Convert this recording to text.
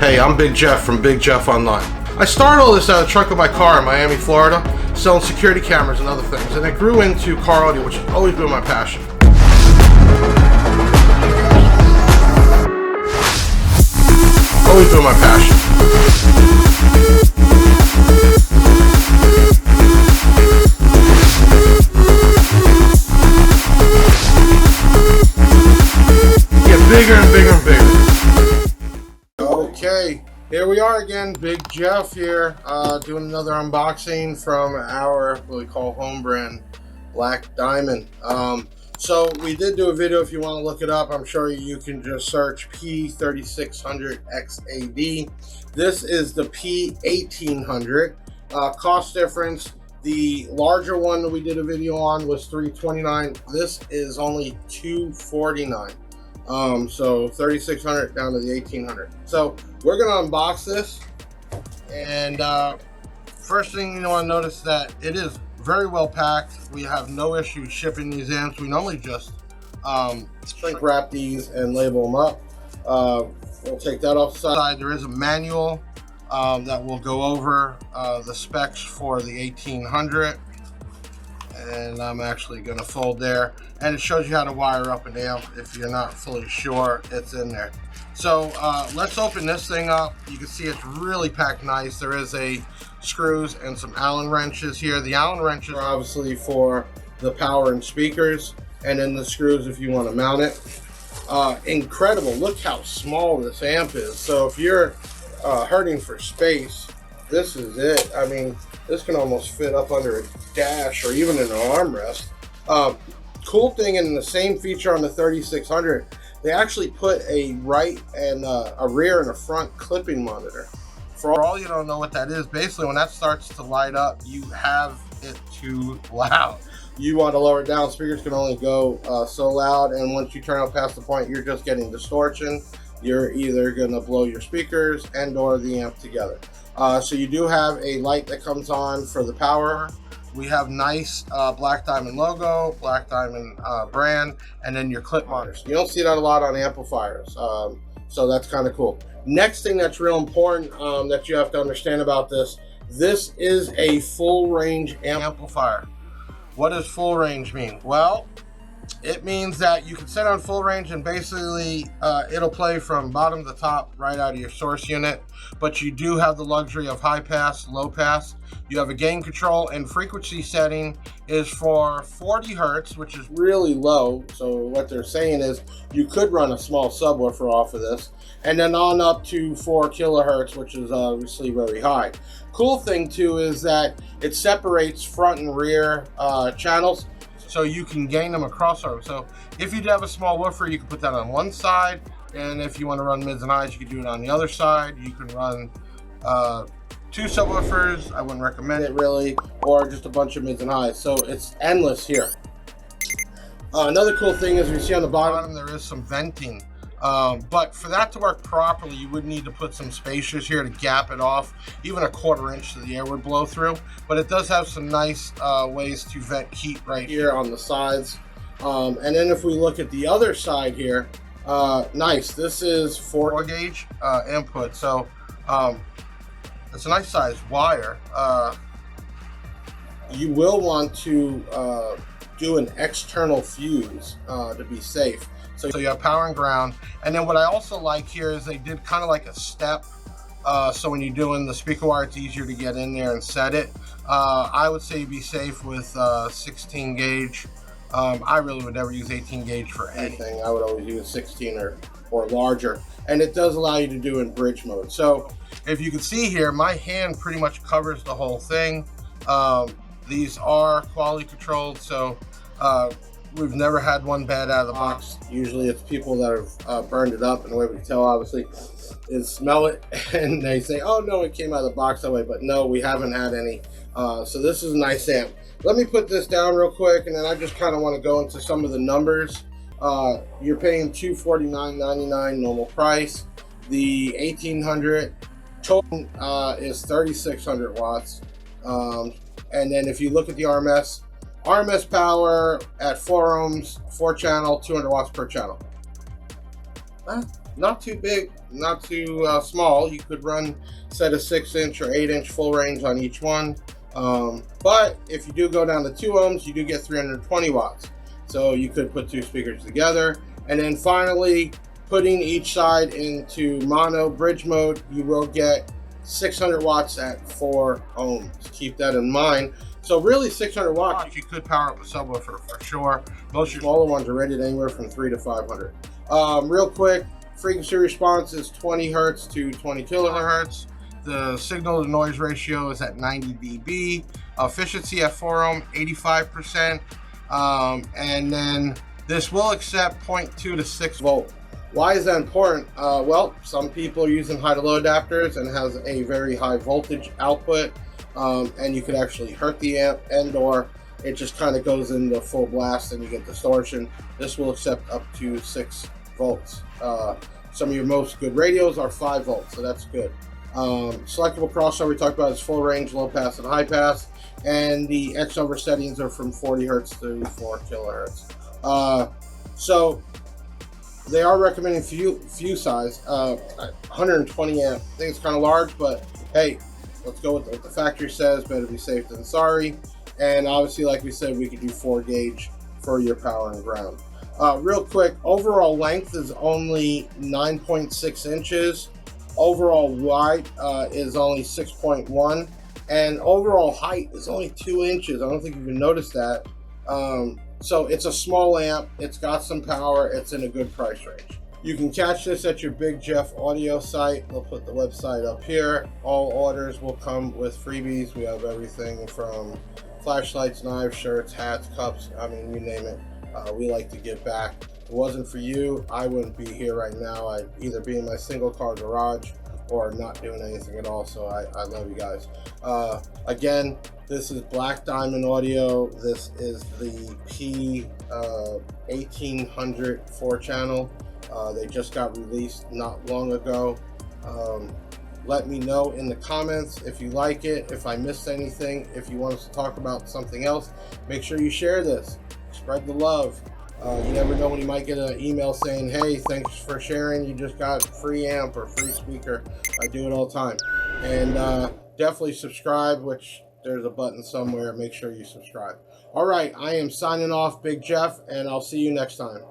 Hey, I'm Big Jeff from Big Jeff Online. I started all this out of the trunk of my car in Miami, Florida, selling security cameras and other things, and it grew into car audio, which has always been my passion. Always been my passion. Get bigger and bigger and bigger. Okay, here we are again, Big Jeff here, doing another unboxing from our, what we call home brand, Black Diamond. So we did do a video. If you want to look it up, I'm sure you can just search P1800X4D. This is the P1800. Cost difference, the larger one that we did a video on was $329. This is only $249. So 3600 down to the 1800. So we're gonna unbox this, and first thing you want to notice that it is very well packed. We have no issue shipping these amps. We normally just shrink wrap these and label them up. We'll take that off the side. There is a manual that will go over the specs for the 1800. And I'm actually going to fold there, and it shows you how to wire up an amp if you're not fully sure. It's in there. So let's open this thing up. You can see it's really packed nice. There is a screws and some Allen wrenches here. The Allen wrenches are obviously for the power and speakers, and then the screws if you want to mount it. Incredible. Look how small this amp is. So if you're hurting for space, this is it. I mean, this can almost fit up under a dash or even an armrest. Cool thing, in the same feature on the 3600, they actually put a right and a rear and a front clipping monitor. For all you don't know what that is, basically when that starts to light up, you have it too loud. You want to lower it down. Speakers can only go so loud, and once you turn out past the point, you're just getting distortion. You're either going to blow your speakers and or the amp together. So you do have a light that comes on for the power. We have nice Black Diamond logo, Black Diamond brand, and then your clip monitors. You don't see that a lot on amplifiers, so that's kind of cool. Next thing that's real important that you have to understand about this is a full range amplifier. What does full range mean? Well, it means that you can set on full range and basically it'll play from bottom to top right out of your source unit, but you do have the luxury of high pass, low pass. You have a gain control, and frequency setting is for 40 hertz, which is really low. So what they're saying is you could run a small subwoofer off of this, and then on up to 4 kilohertz, which is obviously very high. Cool thing too is that it separates front and rear channels, so you can gain them across over. So if you have a small woofer, you can put that on one side, and if you want to run mids and highs, you can do it on the other side. You can run 2 subwoofers. I wouldn't recommend it really, or just a bunch of mids and highs. So it's endless here. Another cool thing is you see on the bottom there is some venting. But for that to work properly, you would need to put some spacers here to gap it off, even a 1/4 inch so the air would blow through. But it does have some nice ways to vent heat right here on the sides. And then if we look at the other side here, nice. This is 4 gauge input, so it's a nice size wire. You will want to do an external fuse to be safe. So you have power and ground. And then what I also like here is they did kind of like a step. So when you're doing the speaker wire, it's easier to get in there and set it. I would say be safe with 16 gauge. I really would never use 18 gauge for anything. I would always use 16 or larger. And it does allow you to do in bridge mode. So if you can see here, my hand pretty much covers the whole thing. These are quality controlled, so we've never had one bad out of the box. Usually it's people that have burned it up, and the way we can tell obviously is smell it and they say, oh no, it came out of the box that way, but no, we haven't had any. So this is a nice amp. Let me put this down real quick, and then I just kind of want to go into some of the numbers. You're paying $249.99 normal price. The 1800 total is 3600 watts. And then if you look at the RMS power at 4 ohms, 4 channel, 200 watts per channel. not too big, not too small. You could run set a 6-inch or 8-inch full range on each one. But if you do go down to 2 ohms, you do get 320 watts. So you could put 2 speakers together. And then finally, putting each side into mono bridge mode, you will get 600 watts at 4 ohms. Keep that in mind. So really 600 watts, you could power up a subwoofer for sure. Most smaller ones are rated anywhere from 3 to 500. Real quick, frequency response is 20 hertz to 20 kilohertz. The signal to noise ratio is at 90 dB. Efficiency at 4 ohm, 85%. And then this will accept 0.2 to 6 volt. Why is that important? Well, some people are using high to low adapters and has a very high voltage output. And you could actually hurt the amp, and or it just kind of goes into full blast and you get distortion. This will accept up to 6 volts. Some of your most good radios are 5 volts, so that's good. Selectable crossover we talked about is full range, low pass, and high pass, and the X over settings are from 40 hertz to 4 kilohertz. So they are recommending few size, 120 amp. I think it's kind of large, but hey, let's go with what the factory says. Better be safe than sorry. And obviously, like we said, we could do 4 gauge for your power and ground. Real quick, overall length is only 9.6 inches. Overall wide is only 6.1, and overall height is only 2 inches. I don't think you can notice that. So it's a small amp. It's got some power. It's in a good price range. You can catch this at your Big Jeff audio site. We'll put the website up here. All orders will come with freebies. We have everything from flashlights, knives, shirts, hats, cups. I mean, you name it. We like to give back. If it wasn't for you, I wouldn't be here right now. I'd either be in my single car garage or not doing anything at all. So I love you guys. Again, this is Black Diamond Audio. This is the P1800 4-channel. They just got released not long ago. Let me know in the comments if you like it, if I missed anything, if you want us to talk about something else. Make sure you share this. Spread the love. You never know when you might get an email saying, hey, thanks for sharing, you just got free amp or free speaker. I do it all the time. And definitely subscribe, which there's a button somewhere. Make sure you subscribe. All right, I am signing off, Big Jeff, and I'll see you next time.